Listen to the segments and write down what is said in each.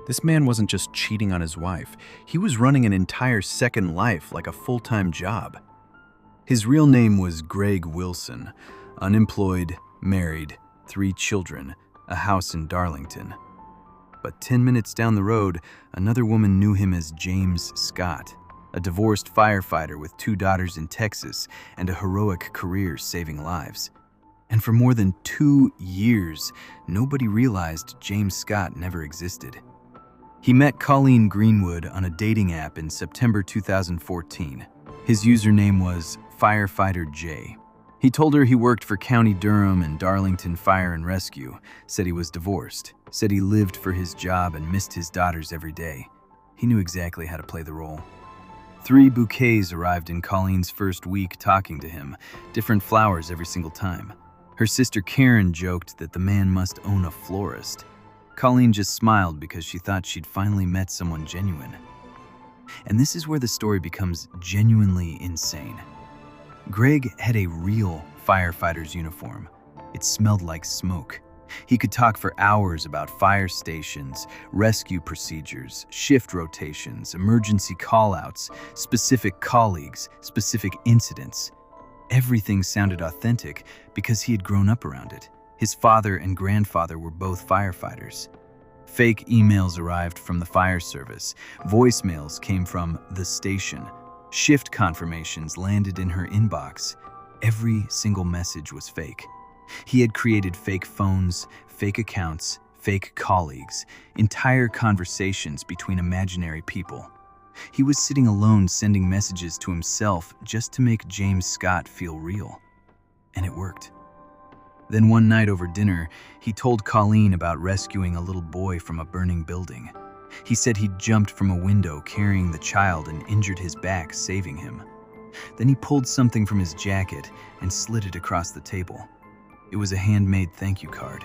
This man wasn't just cheating on his wife, he was running an entire second life like a full-time job. His real name was Greg Wilson, unemployed, married, 3 children, a house in Darlington. But 10 minutes down the road, another woman knew him as James Scott, a divorced firefighter with 2 daughters in Texas and a heroic career saving lives. And for more than 2 years, nobody realized James Scott never existed. He met Colleen Greenwood on a dating app in September 2014. His username was Firefighter J. He told her he worked for County Durham and Darlington Fire and Rescue, said he was divorced, said he lived for his job and missed his daughters every day. He knew exactly how to play the role. 3 bouquets arrived in Colleen's first week talking to him, different flowers every single time. Her sister Karen joked that the man must own a florist. Colleen just smiled because she thought she'd finally met someone genuine. And this is where the story becomes genuinely insane. Greg had a real firefighter's uniform. It smelled like smoke. He could talk for hours about fire stations, rescue procedures, shift rotations, emergency call-outs, specific colleagues, specific incidents. Everything sounded authentic because he had grown up around it. His father and grandfather were both firefighters. Fake emails arrived from the fire service. Voicemails came from the station. Shift confirmations landed in her inbox. Every single message was fake. He had created fake phones, fake accounts, fake colleagues, entire conversations between imaginary people. He was sitting alone sending messages to himself just to make James Scott feel real. And it worked. Then one night over dinner, he told Colleen about rescuing a little boy from a burning building. He said he'd jumped from a window carrying the child and injured his back saving him. Then he pulled something from his jacket and slid it across the table. It was a handmade thank you card.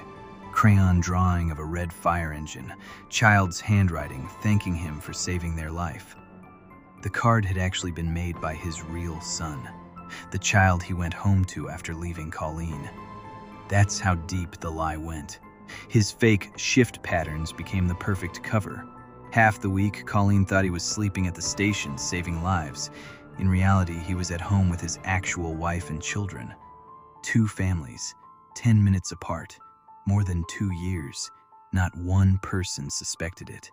Crayon drawing of a red fire engine, child's handwriting thanking him for saving their life. The card had actually been made by his real son, the child he went home to after leaving Colleen. That's how deep the lie went. His fake shift patterns became the perfect cover. Half the week, Colleen thought he was sleeping at the station, saving lives. In reality, he was at home with his actual wife and children. 2 families, 10 minutes apart, more than 2 years. Not one person suspected it.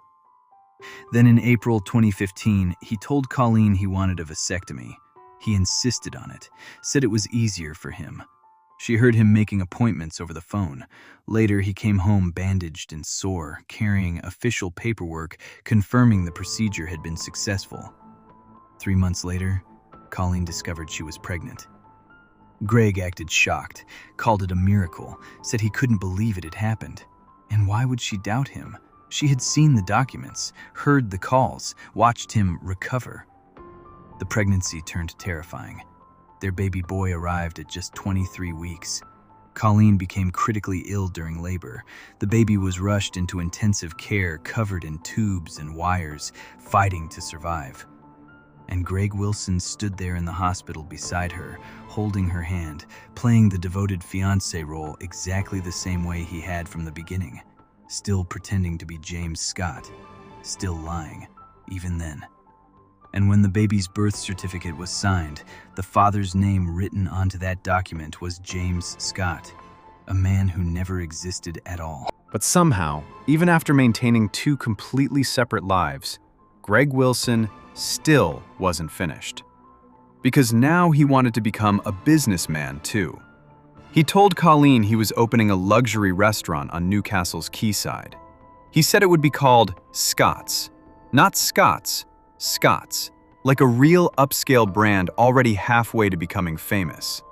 Then in April 2015, he told Colleen he wanted a vasectomy. He insisted on it, said it was easier for him. She heard him making appointments over the phone. Later, he came home bandaged and sore, carrying official paperwork confirming the procedure had been successful. 3 months later, Colleen discovered she was pregnant. Greg acted shocked, called it a miracle, said he couldn't believe it had happened. And why would she doubt him? She had seen the documents, heard the calls, watched him recover. The pregnancy turned terrifying. Their baby boy arrived at just 23 weeks. Colleen became critically ill during labor. The baby was rushed into intensive care, covered in tubes and wires, fighting to survive. And Greg Wilson stood there in the hospital beside her, holding her hand, playing the devoted fiancé role exactly the same way he had from the beginning. Still pretending to be James Scott. Still lying, even then. And when the baby's birth certificate was signed, the father's name written onto that document was James Scott, a man who never existed at all. But somehow, even after maintaining 2 completely separate lives, Greg Wilson still wasn't finished. Because now he wanted to become a businessman too. He told Colleen he was opening a luxury restaurant on Newcastle's quayside. He said it would be called Scott's. Not Scott's, Scott's, like a real upscale brand already halfway to becoming famous.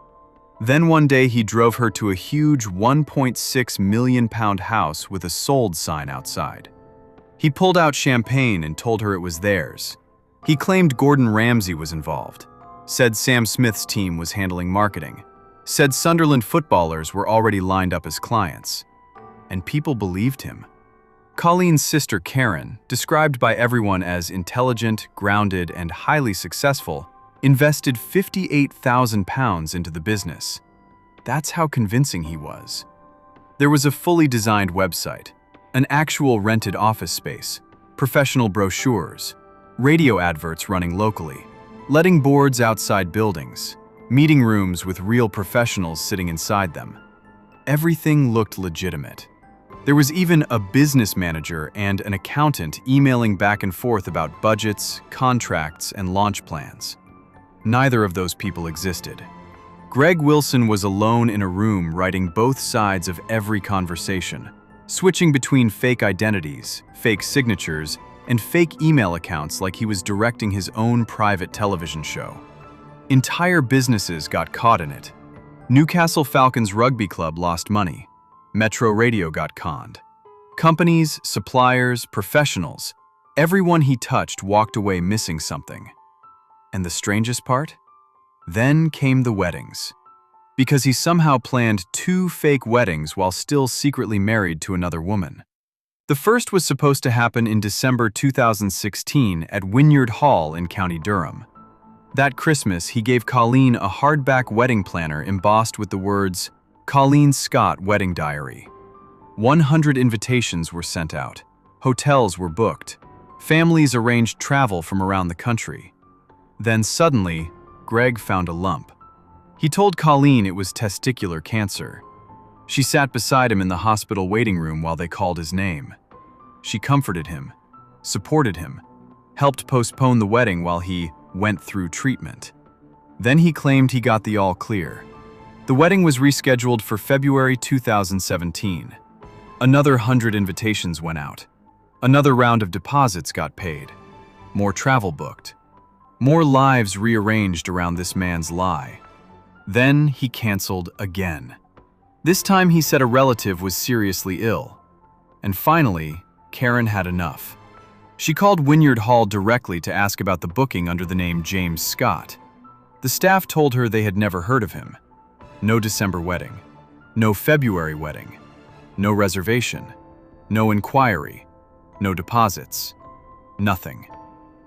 Then one day he drove her to a huge £1.6 million house with a sold sign outside. He pulled out champagne and told her it was theirs. He claimed Gordon Ramsay was involved, said Sam Smith's team was handling marketing, said Sunderland footballers were already lined up as clients. And people believed him. Colleen's sister Karen, described by everyone as intelligent, grounded, and highly successful, invested £58,000 into the business. That's how convincing he was. There was a fully designed website. An actual rented office space, professional brochures, radio adverts running locally, letting boards outside buildings, meeting rooms with real professionals sitting inside them. Everything looked legitimate. There was even a business manager and an accountant emailing back and forth about budgets, contracts, and launch plans. Neither of those people existed. Greg Wilson was alone in a room writing both sides of every conversation, switching between fake identities, fake signatures, and fake email accounts like he was directing his own private television show. Entire businesses got caught in it. Newcastle Falcons Rugby Club lost money. Metro Radio got conned. Companies, suppliers, professionals, everyone he touched walked away missing something. And the strangest part? Then came the weddings. Because he somehow planned 2 fake weddings while still secretly married to another woman. The first was supposed to happen in December 2016 at Wynyard Hall in County Durham. That Christmas, he gave Colleen a hardback wedding planner embossed with the words, "Colleen Scott Wedding Diary." 100 invitations were sent out. Hotels were booked. Families arranged travel from around the country. Then suddenly, Greg found a lump. He told Colleen it was testicular cancer. She sat beside him in the hospital waiting room while they called his name. She comforted him, supported him, helped postpone the wedding while he went through treatment. Then he claimed he got the all clear. The wedding was rescheduled for February 2017. Another 100 invitations went out. Another round of deposits got paid. More travel booked. More lives rearranged around this man's lie. Then he canceled again. This time he said a relative was seriously ill. And finally, Karen had enough. She called Wynyard Hall directly to ask about the booking under the name James Scott. The staff told her they had never heard of him. No December wedding. No February wedding. No reservation. No inquiry. No deposits. Nothing.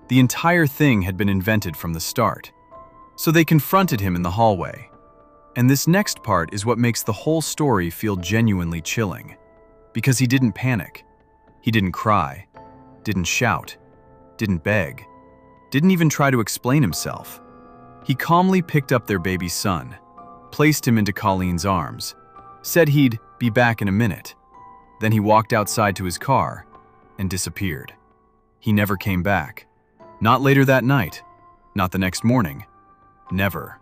The entire thing had been invented from the start. So they confronted him in the hallway. And this next part is what makes the whole story feel genuinely chilling. Because he didn't panic. He didn't cry. Didn't shout. Didn't beg. Didn't even try to explain himself. He calmly picked up their baby son, placed him into Colleen's arms, said he'd be back in a minute. Then he walked outside to his car and disappeared. He never came back. Not later that night. Not the next morning. Never.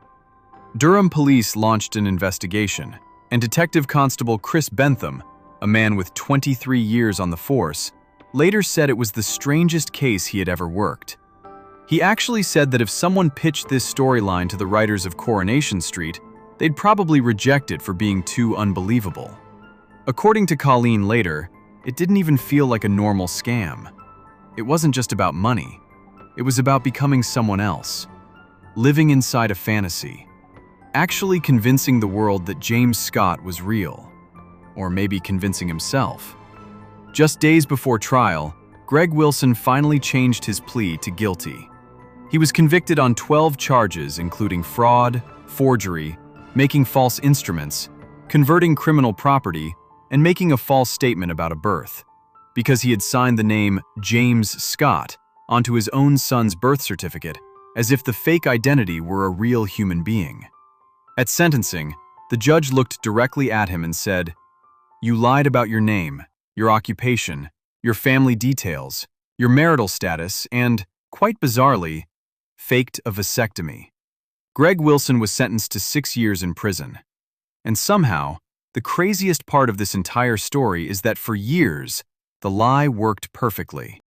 Durham police launched an investigation, and Detective Constable Chris Bentham, a man with 23 years on the force, later said it was the strangest case he had ever worked. He actually said that if someone pitched this storyline to the writers of Coronation Street, they'd probably reject it for being too unbelievable. According to Colleen later, it didn't even feel like a normal scam. It wasn't just about money. It was about becoming someone else. Living inside a fantasy. Actually convincing the world that James Scott was real. Or maybe convincing himself. Just days before trial, Greg Wilson finally changed his plea to guilty. He was convicted on 12 charges including fraud, forgery, making false instruments, converting criminal property, and making a false statement about a birth, because he had signed the name James Scott onto his own son's birth certificate as if the fake identity were a real human being. At sentencing, the judge looked directly at him and said, "You lied about your name, your occupation, your family details, your marital status, and, quite bizarrely, faked a vasectomy." Greg Wilson was sentenced to 6 years in prison. And somehow, the craziest part of this entire story is that for years, the lie worked perfectly.